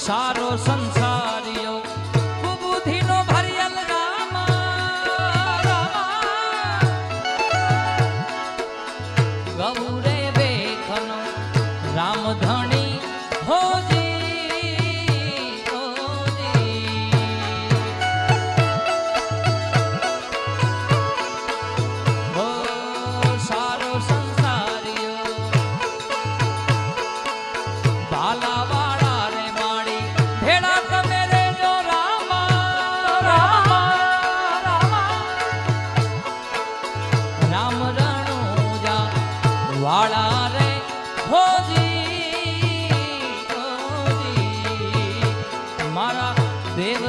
सारो संसारियो कुबुद्धि नो भरियल रामा गौरे बेखनो राम धनी हो जी हो सारो संसारियो बाला वाला रे हो जी मारा देव